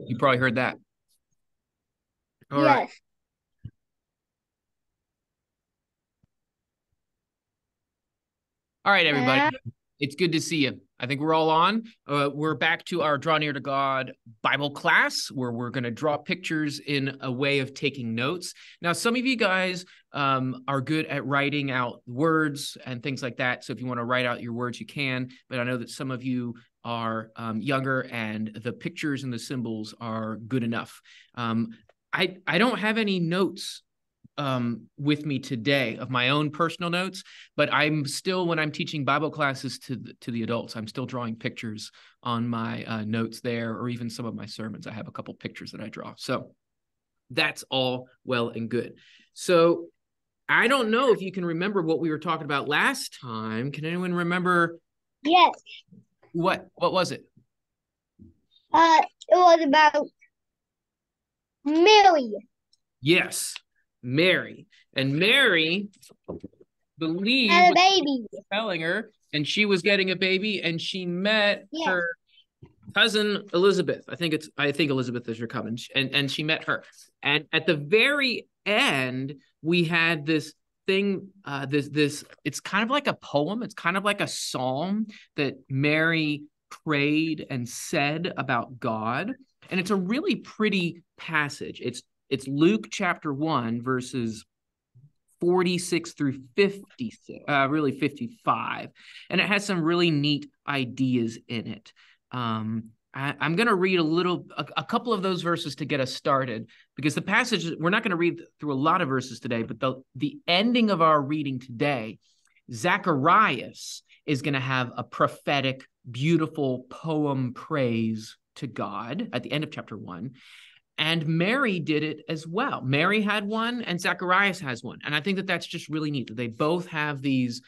You probably heard that. All right. Yes. All right, everybody. Uh, It's good to see you. I think we're all on. We're back to our Draw Near to God Bible class where we're going to draw pictures in a way of taking notes. Now, some of you guys are good at writing out words and things like that. So if you want to write out your words, you can. But I know that some of you are younger and the pictures and the symbols are good enough. I don't have any notes with me today of my own personal notes, but I'm still, when I'm teaching Bible classes to the adults, I'm still drawing pictures on my notes there, or even some of my sermons. I have a couple pictures that I draw. So that's all well and good. So I don't know if you can remember what we were talking about last time. Can anyone remember yes. what was it? It was about Millie. Yes, Mary. And Mary believed And a what baby. was telling her, and she was getting a baby, and she met Yes. her cousin Elizabeth. I think Elizabeth is her cousin, and she met her. And at the very end, we had this thing. This it's kind of like a poem. It's kind of like a psalm that Mary prayed and said about God, and it's a really pretty passage. It's Luke chapter 1 verses 46 through 56, really 55. And it has some really neat ideas in it. I'm going to read a couple of those verses to get us started, because the passage, we're not going to read through a lot of verses today, but the ending of our reading today, Zechariah is going to have a prophetic, beautiful poem praise to God at the end of chapter 1. And Mary did it as well. Mary had one and Zacharias has one. And I think that that's just really neat that they both have these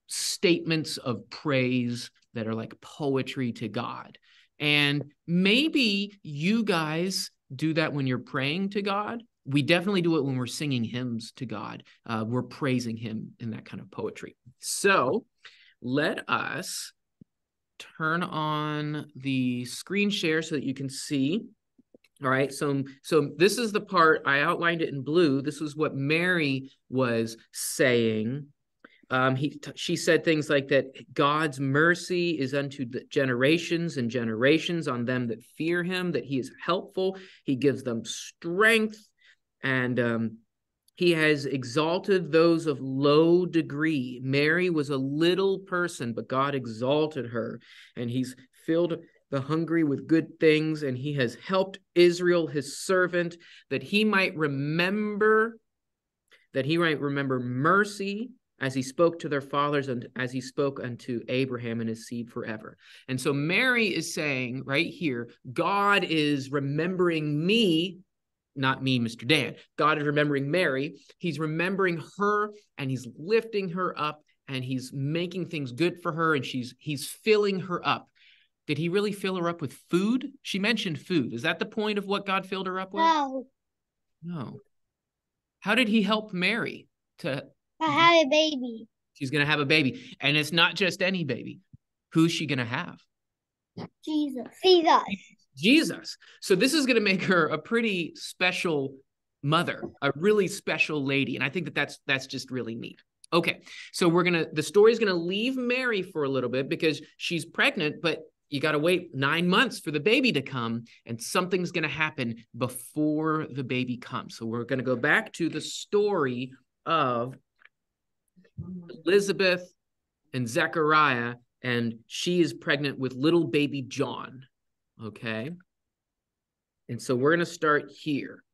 statements of praise that are like poetry to God. And maybe you guys do that when you're praying to God. We definitely do it when we're singing hymns to God. We're praising him in that kind of poetry. So let us turn on the screen share so that you can see. All right, so this is the part I outlined it in blue. This is what Mary was saying. She said things like that God's mercy is unto the generations and generations on them that fear him, that he is helpful, he gives them strength, and he has exalted those of low degree. Mary was a little person, but God exalted her, and he's filled the hungry with good things, and he has helped Israel, his servant, that he might remember mercy as he spoke to their fathers and as he spoke unto Abraham and his seed forever. And so Mary is saying right here, God is remembering me, not me, Mr. Dan. God is remembering Mary. He's remembering her, and he's lifting her up, and he's making things good for her, and he's filling her up. Did he really fill her up with food? She mentioned food. Is that the point of what God filled her up with? No. No. How did he help Mary to? I had a baby. She's going to have a baby, and it's not just any baby. Who's she going to have? Jesus. Jesus. Jesus. So this is going to make her a pretty special mother, a really special lady, and I think that that's just really neat. Okay, so the story's gonna leave Mary for a little bit because she's pregnant, but you got to wait 9 months for the baby to come, and something's going to happen before the baby comes. So we're going to go back to the story of Elizabeth and Zechariah, and she is pregnant with little baby John. Okay. And so we're going to start here.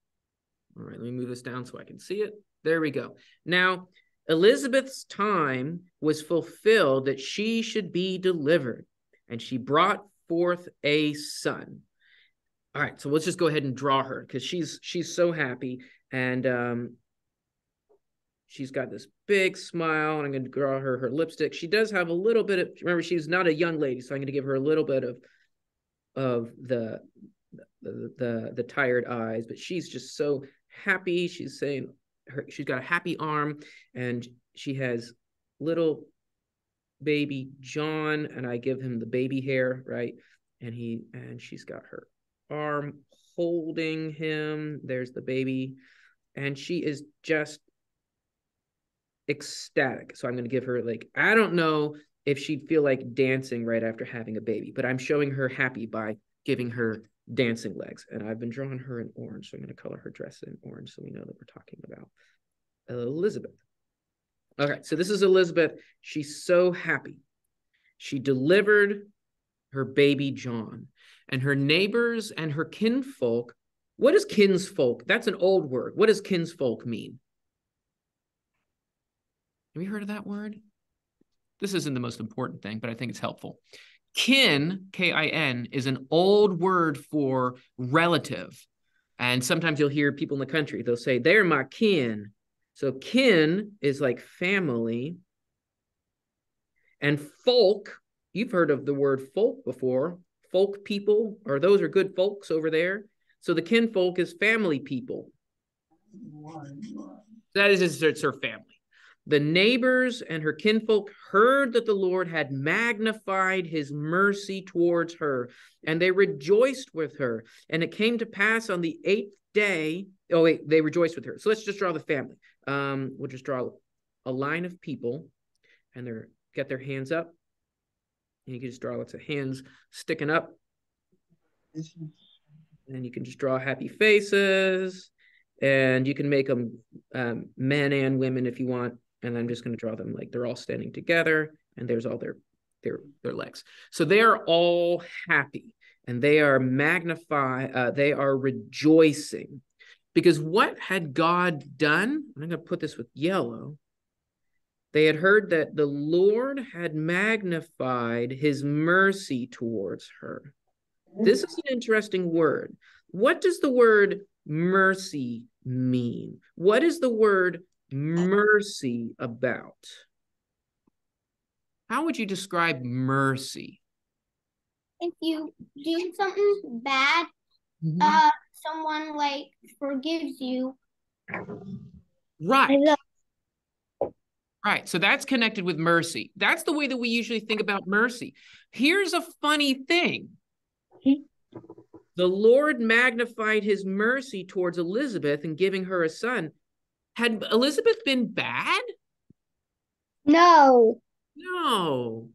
All right, let me move this down so I can see it. There we go. Now, Elizabeth's time was fulfilled that she should be delivered, and she brought forth a son. All right, so let's just go ahead and draw her because she's so happy, and she's got this big smile, and I'm going to draw her lipstick. She does have a little bit of, remember, she's not a young lady, so I'm going to give her a little bit of the tired eyes, but she's just so happy. She's saying she's got a happy arm, and she has little baby John, and I give him the baby hair, right? And she's got her arm holding him. There's the baby. And she is just ecstatic. So I'm going to give her, like, I don't know if she'd feel like dancing right after having a baby, but I'm showing her happy by giving her dancing legs. And I've been drawing her in orange. So I'm going to color her dress in orange so we know that we're talking about Elizabeth. Okay, so this is Elizabeth. She's so happy. She delivered her baby John, and her neighbors and her kinfolk. What is kinsfolk? That's an old word. What does kinsfolk mean? Have you heard of that word? This isn't the most important thing, but I think it's helpful. Kin, K-I-N, is an old word for relative. And sometimes you'll hear people in the country, they'll say, they're my kin. So kin is like family. And folk, you've heard of the word folk before. Folk people, or those are good folks over there. So the kinfolk is family people. That is, it's her family. The neighbors and her kinfolk heard that the Lord had magnified his mercy towards her, and they rejoiced with her. And it came to pass on the 8th day. Oh, wait, they rejoiced with her. So let's just draw the family. We'll just draw a line of people, and they're get their hands up. And you can just draw lots of hands sticking up. And you can just draw happy faces. And you can make them men and women if you want. And I'm just going to draw them like they're all standing together, and there's all their legs. So they are all happy, and they are they are rejoicing. Because what had God done? I'm going to put this with yellow. They had heard that the Lord had magnified his mercy towards her. This is an interesting word. What does the word mercy mean? What is the word mercy about? How would you describe mercy? If you do something bad, someone like forgives you. Right. Right. So that's connected with mercy. That's the way that we usually think about mercy. Here's a funny thing. The Lord magnified his mercy towards Elizabeth in giving her a son. Had Elizabeth been bad? No. No.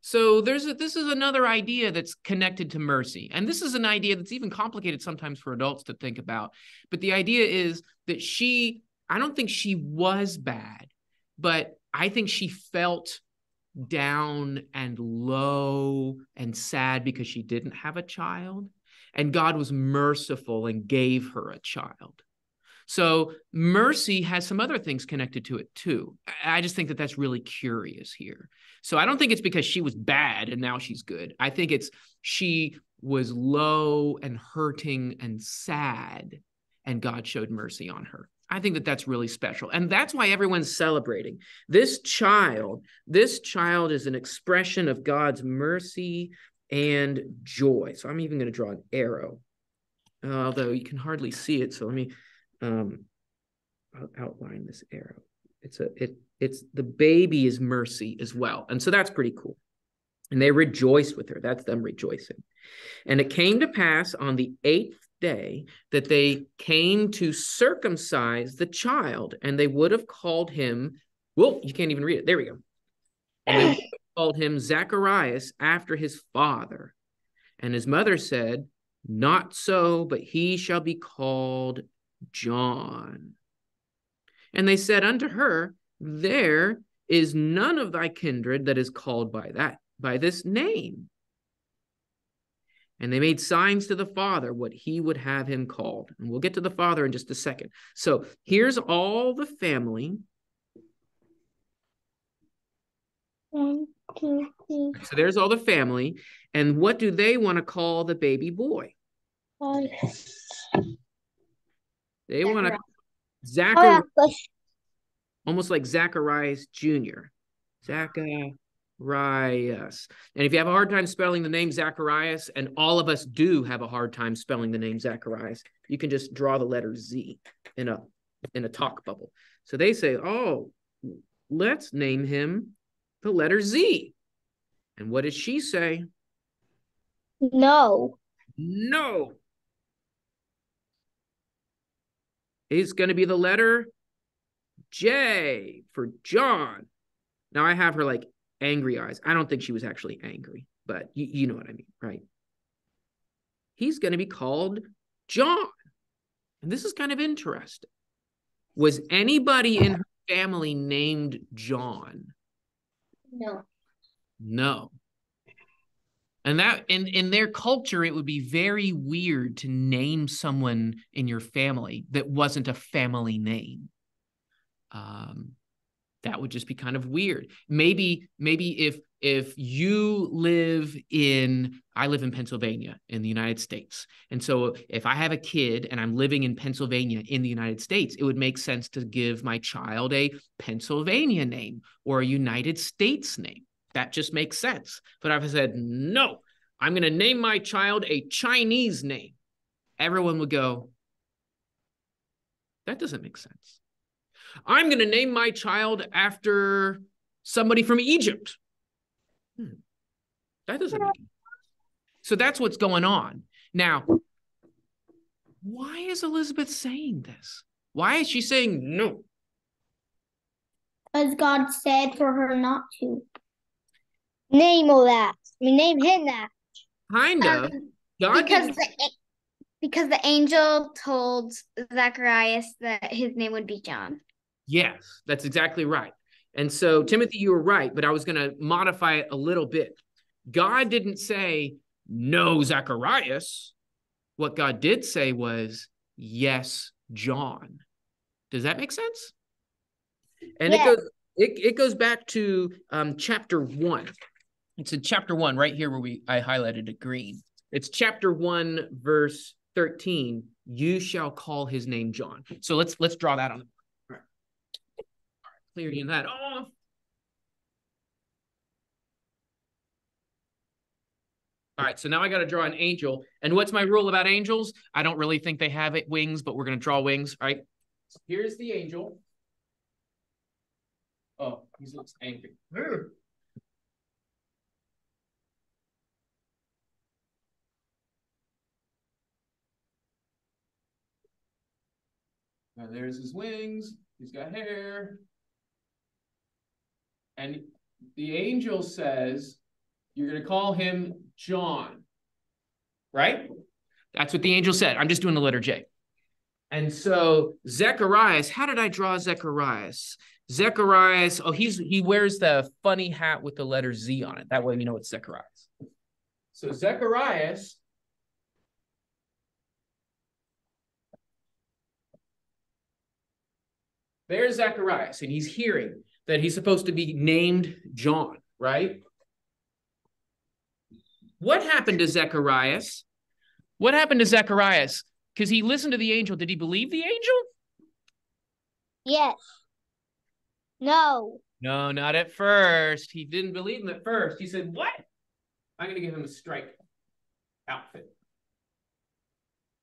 So this is another idea that's connected to mercy. And this is an idea that's even complicated sometimes for adults to think about. But the idea is that I don't think she was bad, but I think she felt down and low and sad because she didn't have a child. And God was merciful and gave her a child. So mercy has some other things connected to it too. I just think that that's really curious here. So I don't think it's because she was bad and now she's good. I think it's she was low and hurting and sad, and God showed mercy on her. I think that that's really special. And that's why everyone's celebrating. This child is an expression of God's mercy and joy. So I'm even going to draw an arrow, although you can hardly see it. So let me I'll outline this arrow. It's the baby is mercy as well. And so that's pretty cool. And they rejoiced with her. That's them rejoicing. And it came to pass on the 8th day that they came to circumcise the child, and they would have called him, well, you can't even read it. There we go. And they would have called him Zechariah after his father. And his mother said, not so, but he shall be called John. And they said unto her, there is none of thy kindred that is called by this name. And they made signs to the father what he would have him called. And we'll get to the father in just a second. So here's all the family. 1, 2, 3. So there's all the family. And what do they want to call the baby boy? They want to Zacharias, almost like Zacharias Jr. Zacharias. And if you have a hard time spelling the name Zacharias, and all of us do have a hard time spelling the name Zacharias, you can just draw the letter Z in a talk bubble. So they say, oh, let's name him the letter Z. And what does she say? No. No. It's going to be the letter J for John. Now I have her like angry eyes. I don't think she was actually angry, but you know what I mean, right? He's going to be called John. And this is kind of interesting. Was anybody in her family named John? No. No. And that in their culture, it would be very weird to name someone in your family that wasn't a family name. That would just be kind of weird. Maybe if you live I live in Pennsylvania in the United States. And so if I have a kid and I'm living in Pennsylvania in the United States, it would make sense to give my child a Pennsylvania name or a United States name. That just makes sense. But if I said, no, I'm going to name my child a Chinese name, everyone would go, that doesn't make sense. I'm going to name my child after somebody from Egypt. That doesn't make sense. So that's what's going on. Now, why is Elizabeth saying this? Why is she saying no? Because God said for her not to. Name all that. Name him that. Kind of. God because the angel told Zacharias that his name would be John. Yes, that's exactly right. And so, Timothy, you were right, but I was going to modify it a little bit. God didn't say, no, Zacharias. What God did say was, yes, John. Does that make sense? And yes. It goes back to chapter 1. It's in chapter 1 right here where I highlighted it green. It's chapter 1, verse 13. You shall call his name John. So let's draw that on the board. All right. Clearing that off. All right, so now I got to draw an angel. And what's my rule about angels? I don't really think they have wings, but we're going to draw wings, right? So here's the angel. Oh, he looks angry. Now there's his wings. He's got hair. And the angel says, you're going to call him John, right? That's what the angel said. I'm just doing the letter J. And so Zechariah, how did I draw Zechariah? Zechariah, oh, he wears the funny hat with the letter Z on it. That way you know it's Zechariah. So Zechariah, there's Zechariah, and he's hearing that he's supposed to be named John, right? What happened to Zechariah? What happened to Zechariah? Because he listened to the angel. Did he believe the angel? Yes. No. No, not at first. He didn't believe him at first. He said, what? I'm going to give him a striped outfit.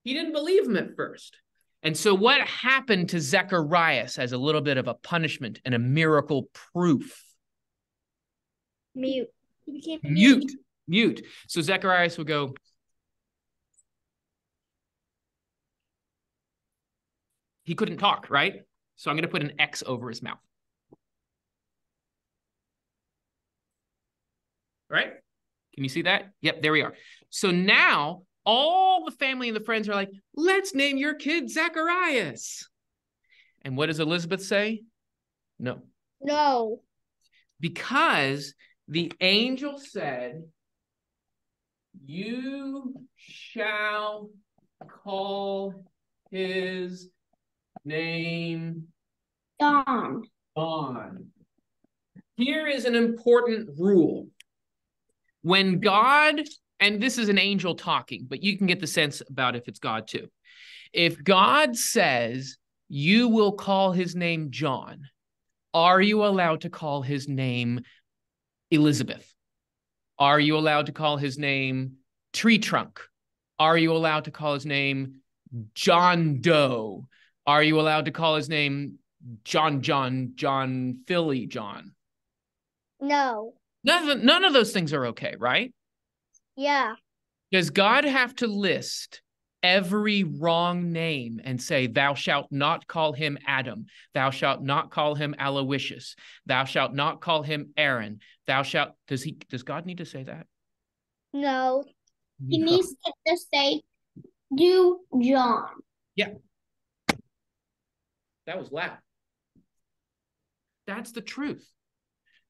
He didn't believe him at first. And so what happened to Zechariah as a little bit of a punishment and a miracle proof? Mute. He became mute. So Zechariah will go, he couldn't talk, right? So I'm going to put an X over his mouth. Right? Can you see that? Yep, there we are. So now all the family and the friends are like, let's name your kid Zacharias. And what does Elizabeth say? No. No. Because the angel said, you shall call his name John. Here is an important rule. When God, and this is an angel talking, but you can get the sense about if it's God too. If God says, you will call his name John, are you allowed to call his name Elizabeth? Are you allowed to call his name Tree Trunk? Are you allowed to call his name John Doe? Are you allowed to call his name John Philly John? No. None of those things are okay, right? Yeah. Does God have to list every wrong name and say, thou shalt not call him Adam, thou shalt not call him Aloysius, thou shalt not call him Aaron, does God need to say that? No. He No. needs to just say, do John. Yeah. That was loud. That's the truth.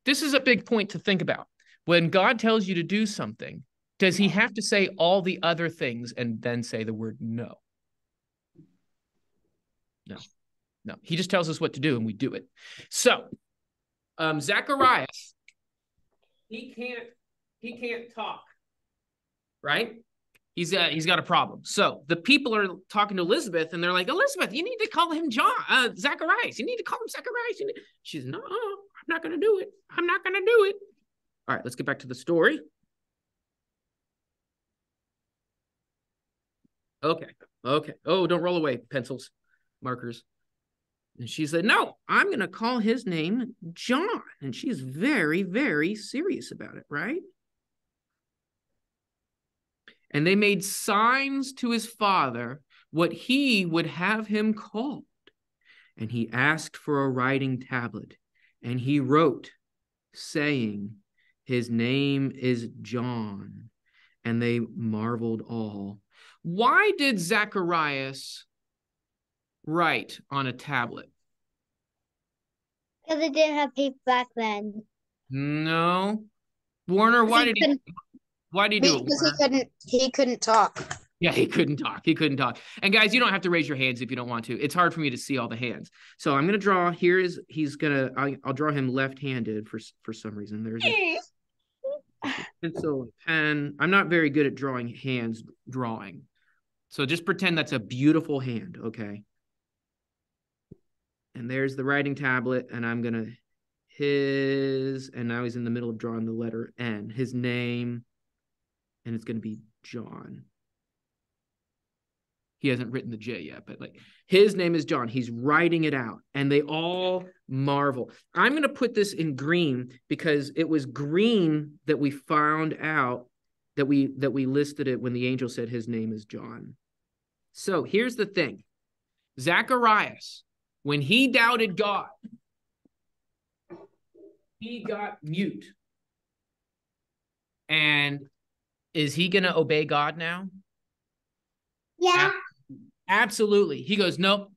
This is a big point to think about. When God tells you to do something, does he have to say all the other things and then say the word no? No. No. He just tells us what to do and we do it. So, Zechariah, he can't talk, right? He's got a problem. So the people are talking to Elizabeth and they're like, Elizabeth, you need to call him Zacharias. You need to call him Zacharias. She's, no, I'm not going to do it. I'm not going to do it. All right, let's get back to the story. Okay. Oh, don't roll away, pencils, markers. And she said, no, I'm going to call his name John. And she's very, very serious about it, right? And they made signs to his father what he would have him called. And he asked for a writing tablet. And he wrote, saying, his name is John. And they marveled all. Why did Zacharias write on a tablet? Because they didn't have paper back then. No. Warner, why did he do it? Because he couldn't talk. Yeah, he couldn't talk. And guys, you don't have to raise your hands if you don't want to. It's hard for me to see all the hands. So I'm going to draw. I'll draw him left-handed for some reason. There's a pencil and pen. I'm not very good at drawing hands drawing. So just pretend that's a beautiful hand, okay? And there's the writing tablet, and I'm going to and now he's in the middle of drawing the letter N, his name, and it's going to be John. He hasn't written the J yet, but like his name is John. He's writing it out and they all marvel. I'm going to put this in green because it was green that we found out that we listed it when the angel said his name is John. So here's the thing. Zacharias, when he doubted God, he got mute. And is he going to obey God now? Yeah. Absolutely. He goes, nope,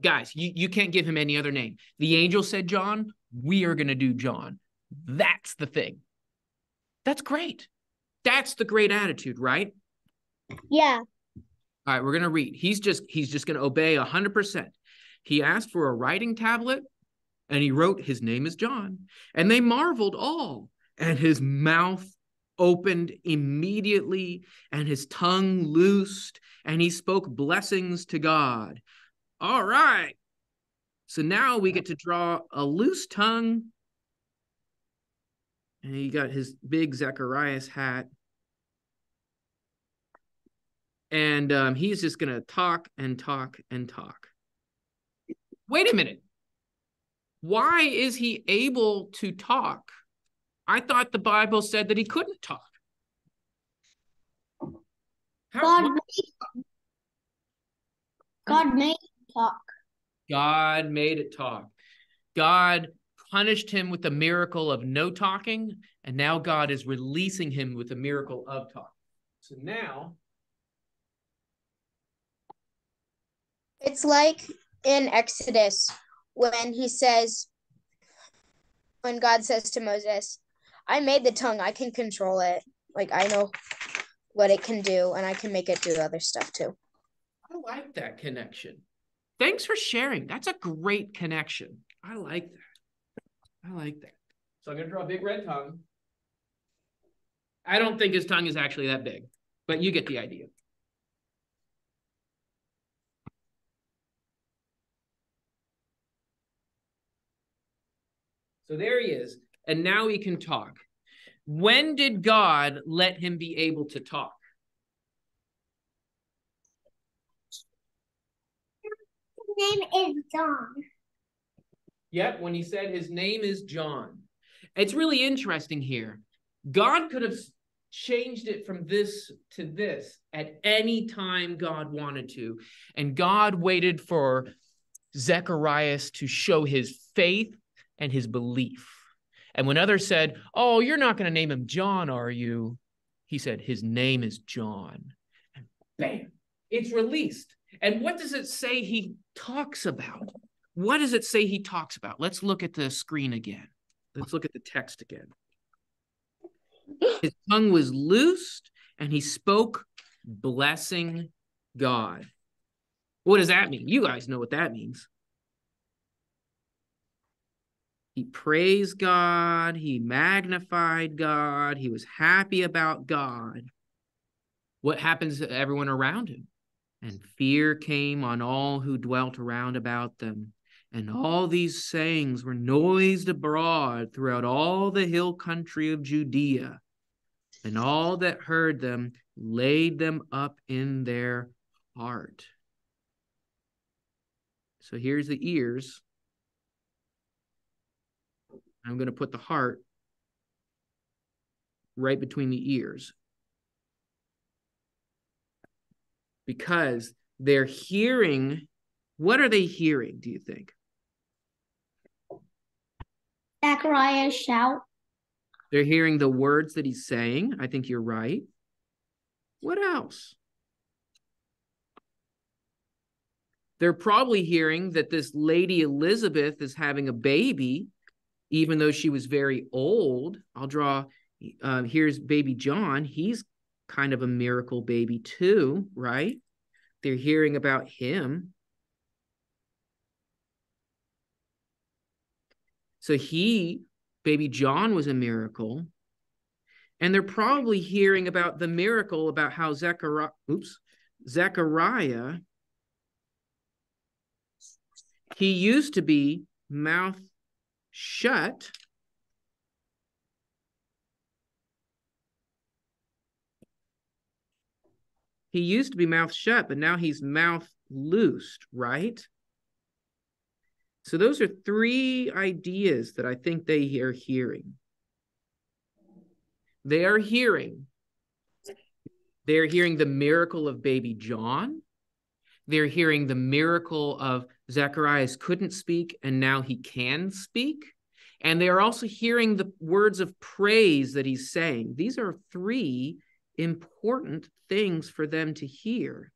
guys, you can't give him any other name. The angel said John, we are going to do John. That's the thing. That's great. That's the great attitude, right? Yeah. All right, we're going to read. He's just going to obey 100%. He asked for a writing tablet and he wrote, his name is John. And they marveled all, and his mouth opened immediately and his tongue loosed and he spoke blessings to God. All right. So now we get to draw a loose tongue. And he got his big Zacharias hat. And he's just going to talk and talk and talk. Wait a minute. Why is he able to talk? I thought the Bible said that he couldn't talk. God made it talk. God made it talk. God punished him with the miracle of no talking, and now God is releasing him with the miracle of talking. So now, it's like in Exodus when God says to Moses, I made the tongue, I can control it. Like, I know what it can do, and I can make it do other stuff too. I like that connection. Thanks for sharing. That's a great connection. I like that. So I'm going to draw a big red tongue. I don't think his tongue is actually that big, but you get the idea. So there he is. And now he can talk. When did God let him be able to talk? His name is John. Yep, when he said his name is John. It's really interesting here. God could have changed it from this to this at any time God wanted to. And God waited for Zechariah to show his faith and his belief. And when others said, "Oh, you're not going to name him John, are you?" He said, "His name is John." And bam, it's released. And what does it say he talks about? What does it say he talks about? Let's look at the screen again. Let's look at the text again. His tongue was loosed and he spoke, blessing God. What does that mean? You guys know what that means. He praised God. He magnified God. He was happy about God. What happens to everyone around him? And fear came on all who dwelt around about them. And all these sayings were noised abroad throughout all the hill country of Judea. And all that heard them laid them up in their heart. So here's the ears. I'm going to put the heart right between the ears. Because they're hearing, what are they hearing, do you think? Zechariah shout. They're hearing the words that he's saying. I think you're right. What else? They're probably hearing that this lady Elizabeth is having a baby, even though she was very old. I'll draw, here's baby John. He's kind of a miracle baby too, right? They're hearing about him. So baby John was a miracle. And they're probably hearing about the miracle about how Zechariah, he used to be mouth shut. He used to be mouth shut, but now he's mouth loosed, right? So those are three ideas that I think they are hearing. They're hearing the miracle of baby John. They're hearing the miracle of Zacharias couldn't speak and now he can speak. And they are also hearing the words of praise that he's saying. These are three important things for them to hear.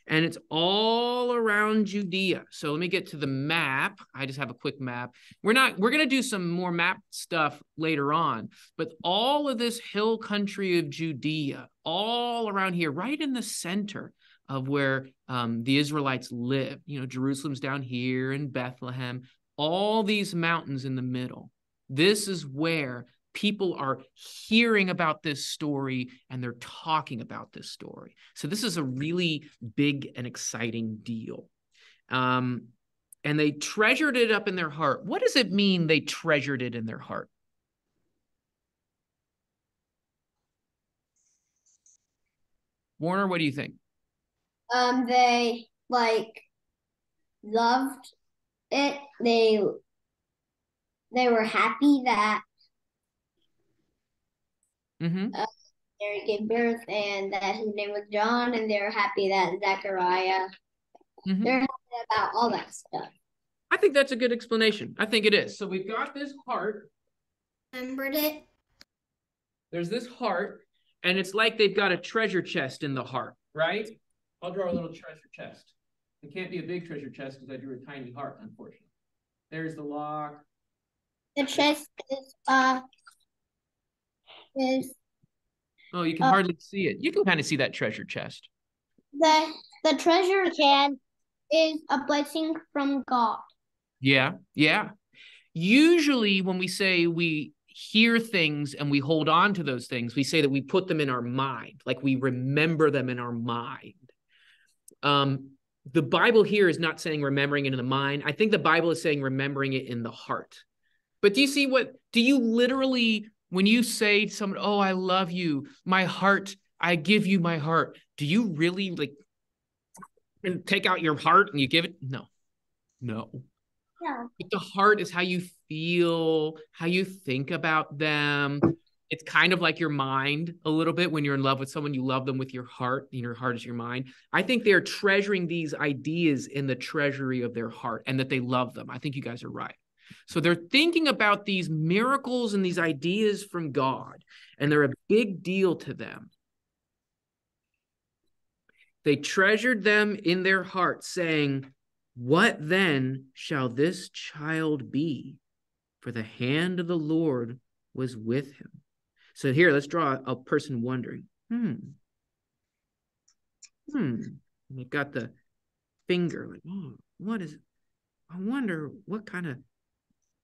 And it's all around Judea. So let me get to the map. I just have a quick map. We're going to do some more map stuff later on, but all of this hill country of Judea, all around here, right in the center of where the Israelites live. You know, Jerusalem's down here and Bethlehem, all these mountains in the middle. This is where people are hearing about this story and they're talking about this story. So this is a really big and exciting deal. And they treasured it up in their heart. What does it mean they treasured it in their heart? Warner, what do you think? They loved it. They were happy that Mary gave birth and that his name was John, and they were happy that Zechariah. They're happy about all that stuff. I think that's a good explanation. I think it is. So we've got this heart. Remembered it. There's this heart, and it's like they've got a treasure chest in the heart, right? I'll draw a little treasure chest. It can't be a big treasure chest because I drew a tiny heart, unfortunately. There's the lock. The chest is Oh, you can hardly see it. You can kind of see that treasure chest. the treasure can is a blessing from God. Yeah, yeah. Usually when we say we hear things and we hold on to those things, we say that we put them in our mind, like we remember them in our mind. The Bible here is not saying remembering it in the mind. I think the Bible is saying remembering it in the heart. But do you literally, when you say to someone, "Oh, I love you, my heart, I give you my heart," do you really take out your heart and you give it? No. Yeah. But the heart is how you feel, how you think about them. It's kind of like your mind a little bit. When you're in love with someone, you love them with your heart, and your heart is your mind. I think they're treasuring these ideas in the treasury of their heart, and that they love them. I think you guys are right. So they're thinking about these miracles and these ideas from God, and they're a big deal to them. They treasured them in their hearts, saying, "What then shall this child be? For the hand of the Lord was with him." So here, let's draw a person wondering. And they've got the finger, like, oh, what is it? I wonder what kind of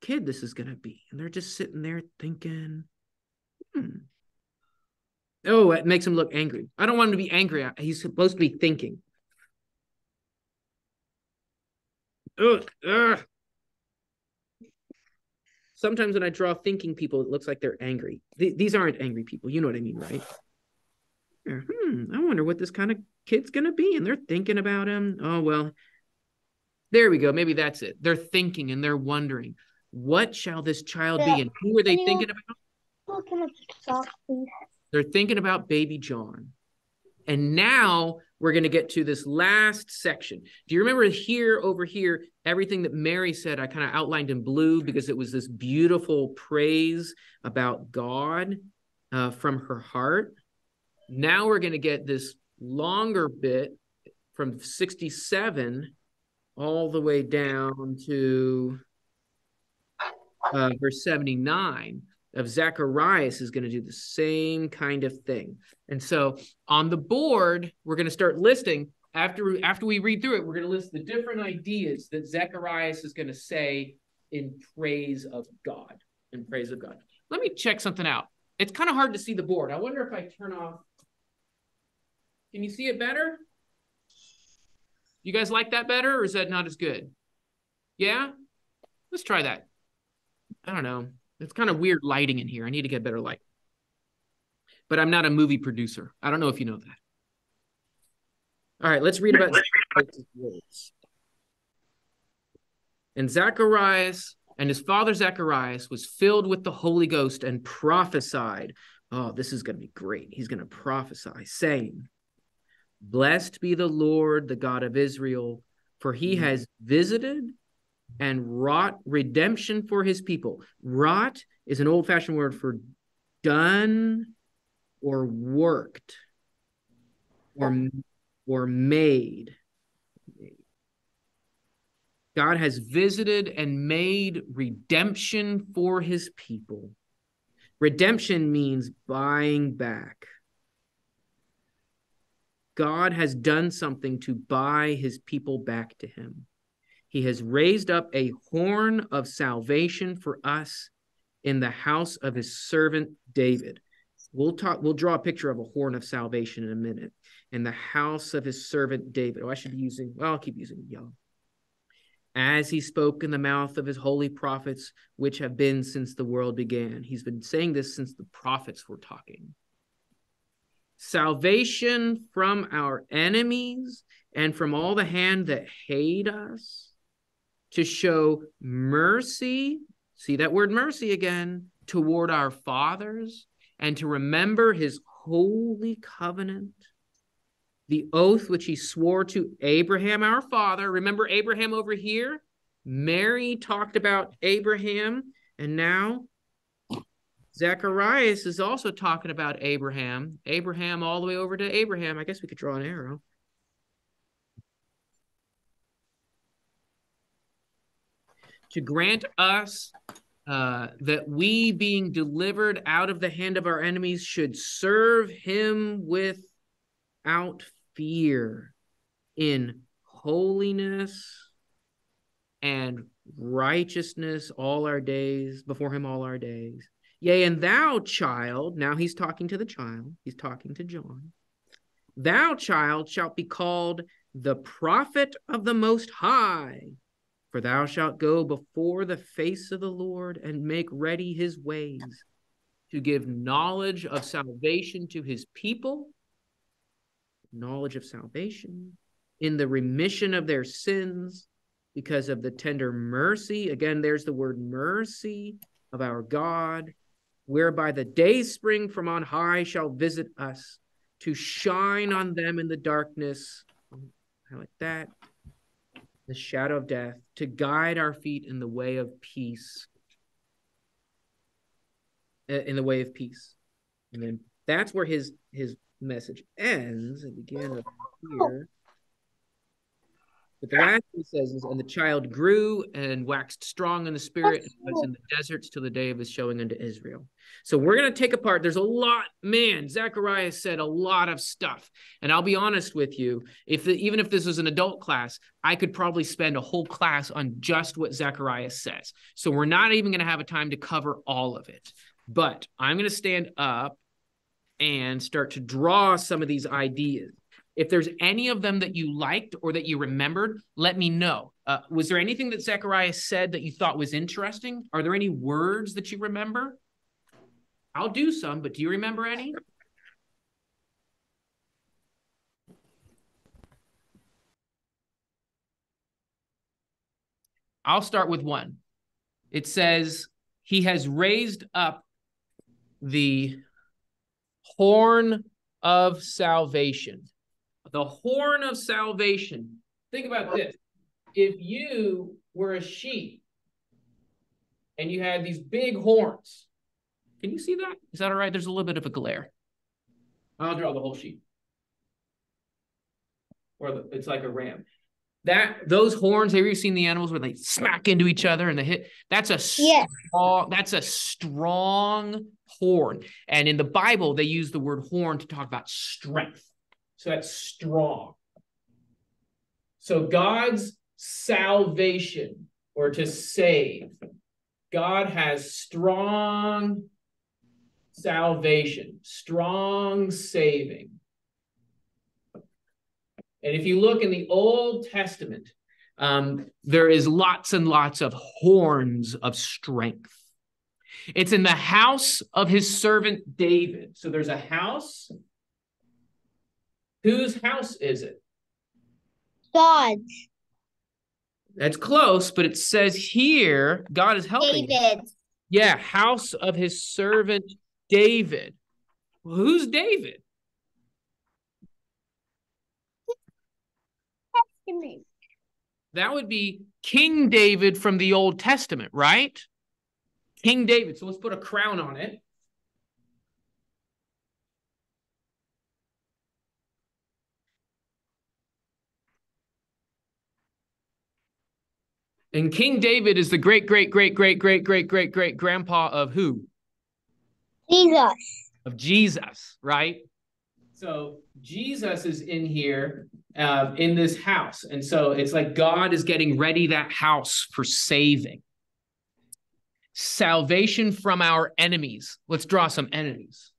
kid this is going to be. And they're just sitting there thinking, Oh, it makes him look angry. I don't want him to be angry. He's supposed to be thinking. Sometimes when I draw thinking people, it looks like they're angry. These aren't angry people. You know what I mean, right? I wonder what this kind of kid's going to be. And they're thinking about him. Oh, well, there we go. Maybe that's it. They're thinking and they're wondering, what shall this child be? And who are they thinking about? Can I talk, please? They're thinking about baby John. And now we're going to get to this last section. Do you remember over here, everything that Mary said, I kind of outlined in blue because it was this beautiful praise about God from her heart. Now we're going to get this longer bit from 67 all the way down to verse 79 of Zechariah is going to do the same kind of thing. And so on the board, we're going to start listing, after we read through it, we're going to list the different ideas that Zechariah is going to say in praise of God. In praise of God. Let me check something out. It's kind of hard to see the board. I wonder if I turn off. Can you see it better? You guys like that better, or is that not as good? Yeah? Let's try that. I don't know. It's kind of weird lighting in here. I need to get better light. But I'm not a movie producer. I don't know if you know that. All right, let's read about Zechariah's words. And Zacharias and his father Zacharias was filled with the Holy Ghost and prophesied. Oh, this is going to be great. He's going to prophesy, saying, "Blessed be the Lord, the God of Israel, for he has visited and wrought redemption for his people." Wrought is an old-fashioned word for done or worked or made. God has visited and made redemption for his people. Redemption means buying back. God has done something to buy his people back to him. He has raised up a horn of salvation for us in the house of his servant David. We'll draw a picture of a horn of salvation in a minute. In the house of his servant David. I'll keep using yellow. As he spoke in the mouth of his holy prophets, which have been since the world began. He's been saying this since the prophets were talking. Salvation from our enemies and from all the hand that hate us, to show mercy, see that word mercy again, toward our fathers, and to remember his holy covenant, the oath which he swore to Abraham, our father. Remember Abraham over here? Mary talked about Abraham, and now Zacharias is also talking about Abraham. Abraham all the way over to Abraham. I guess we could draw an arrow. To grant us that we, being delivered out of the hand of our enemies, should serve him without fear in holiness and righteousness all our days, before him all our days. Yea, and thou, child, now he's talking to the child, he's talking to John. Thou, child, shalt be called the prophet of the Most High. For thou shalt go before the face of the Lord and make ready his ways, to give knowledge of salvation to his people, knowledge of salvation, in the remission of their sins, because of the tender mercy, again, there's the word mercy, of our God, whereby the day spring from on high shall visit us, to shine on them in the darkness, like that, the shadow of death, to guide our feet in the way of peace. In the way of peace. And then that's where his message ends. It began up here. But the last thing he says is, and the child grew and waxed strong in the spirit, and was in the deserts till the day of his showing unto Israel. So we're going to take apart. There's a lot, man, Zechariah said a lot of stuff. And I'll be honest with you, even if this was an adult class, I could probably spend a whole class on just what Zechariah says. So we're not even going to have a time to cover all of it. But I'm going to stand up and start to draw some of these ideas. If there's any of them that you liked or that you remembered, let me know. Was there anything that Zechariah said that you thought was interesting? Are there any words that you remember? I'll do some, but do you remember any? I'll start with one. It says, he has raised up the horn of salvation. The horn of salvation. Think about this. If you were a sheep and you had these big horns, can you see that? Is that all right? There's a little bit of a glare. I'll draw the whole sheep. Or it's like a ram. Those horns, have you seen the animals where they smack into each other and they hit? That's a strong horn. And in the Bible, they use the word horn to talk about strength. So that's strong. So God's salvation, or to save, God has strong salvation, strong saving. And if you look in the Old Testament, there is lots and lots of horns of strength. It's in the house of his servant David. So there's a house. Whose house is it? God's. That's close, but it says here, God is helping. David. Yeah, house of his servant David. Well, who's David? That would be King David from the Old Testament, right? King David. So let's put a crown on it. And King David is the great grandpa of who? Jesus. Of Jesus, right? So Jesus is in here in this house. And so it's like God is getting ready that house for saving. Salvation from our enemies. Let's draw some enemies.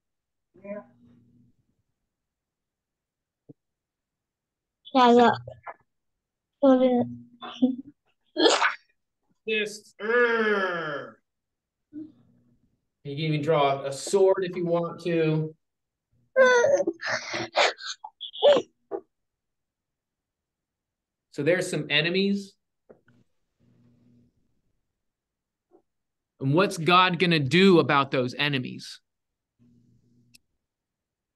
Just, you can even draw a sword if you want to. So there's some enemies. And what's God going to do about those enemies?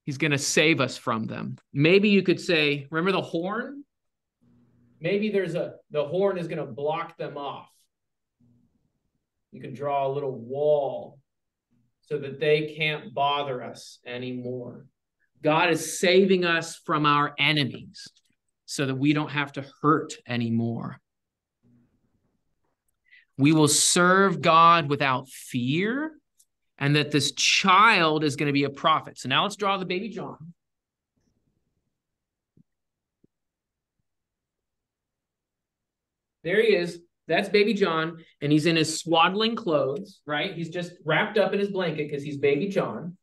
He's going to save us from them. Maybe you could say, remember the horn? Maybe the horn is going to block them off. You can draw a little wall so that they can't bother us anymore. God is saving us from our enemies so that we don't have to hurt anymore. We will serve God without fear, and that this child is going to be a prophet. So now let's draw the baby John. There he is. That's baby John, and he's in his swaddling clothes, right? He's just wrapped up in his blanket because he's baby John.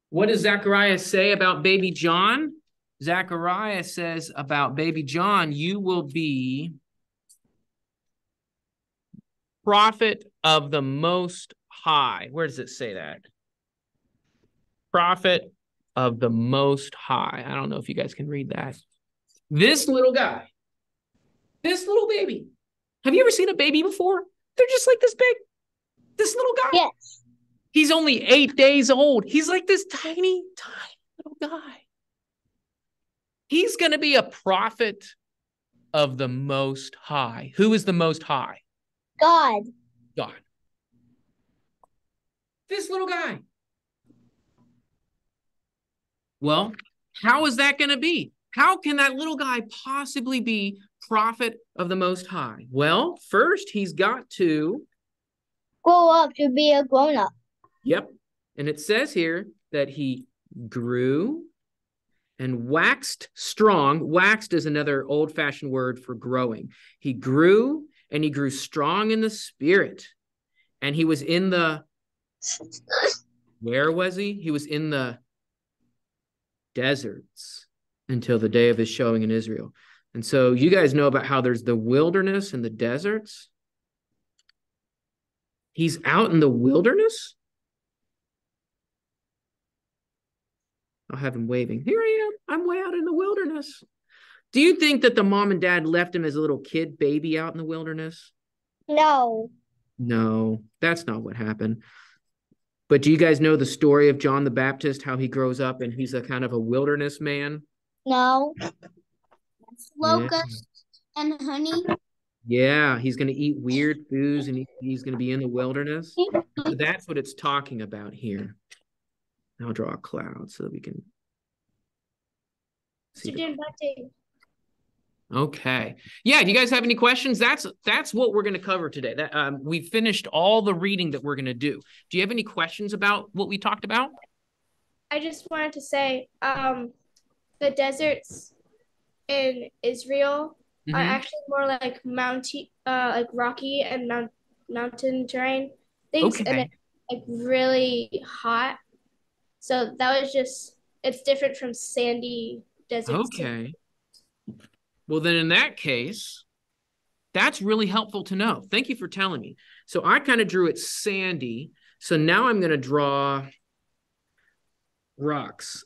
What does Zechariah say about baby John? Zechariah says about baby John, you will be prophet of the Most High. Where does it say that? Prophet of the Most High. I don't know if you guys can read that. This little guy, this little baby. Have you ever seen a baby before? They're just like this big, this little guy. Yes. He's only 8 days old. He's like this tiny, tiny little guy. He's going to be a prophet of the Most High. Who is the Most High? God. God. This little guy. Well, how is that going to be? How can that little guy possibly be prophet of the Most High? Well, first he's got to Grow up to be a grown-up. Yep. And it says here that he grew and waxed strong. Waxed is another old-fashioned word for growing. He grew and he grew strong in the spirit. And he was in the, where was he? He was in the deserts until the day of his showing in Israel. And so you guys know about how there's the wilderness and the deserts. He's out in the wilderness. I'll have him waving. Here I am. I'm way out in the wilderness. Do you think that the mom and dad left him as a little kid baby out in the wilderness? No. No, that's not what happened. But do you guys know the story of John the Baptist, how he grows up and he's a kind of a wilderness man? No. Locusts and honey. Yeah, he's going to eat weird foods and he's going to be in the wilderness. So that's what it's talking about here. I'll draw a cloud so that we can see. Okay. Yeah, do you guys have any questions? That's what we're going to cover today. That we finished all the reading that we're going to do. Do you have any questions about what we talked about? I just wanted to say the deserts in Israel are actually more like like rocky and mountain terrain things, and it's like really hot. So that was just, it's different from sandy deserts. Okay. Well, then in that case, that's really helpful to know. Thank you for telling me. So I kind of drew it sandy. So now I'm going to draw rocks.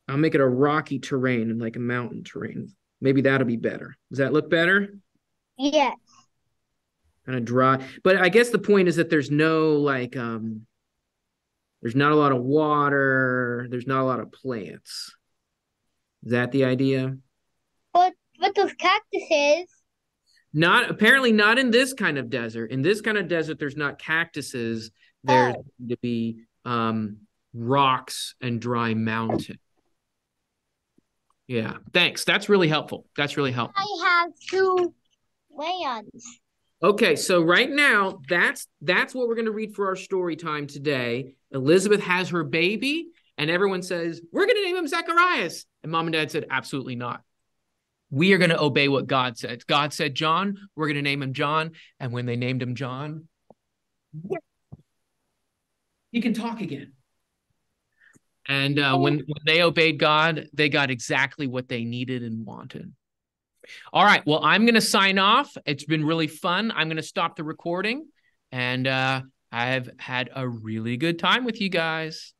I'll make it a rocky terrain and like a mountain terrain. Maybe that'll be better. Does that look better? Yes. Kind of dry. But I guess the point is that there's no like, there's not a lot of water. There's not a lot of plants. Is that the idea? But those cactuses. Apparently not in this kind of desert. In this kind of desert, there's not cactuses. There's going to be rocks and dry mountain. Yeah, thanks. That's really helpful. That's really helpful. I have 2 crayons. Okay, so right now, that's what we're going to read for our story time today. Elizabeth has her baby, and everyone says, we're going to name him Zechariah. And mom and dad said, absolutely not. We are going to obey what God said. God said John, we're going to name him John. And when they named him John, he can talk again. And when they obeyed God, they got exactly what they needed and wanted. All right, well, I'm going to sign off. It's been really fun. I'm going to stop the recording. And I've had a really good time with you guys.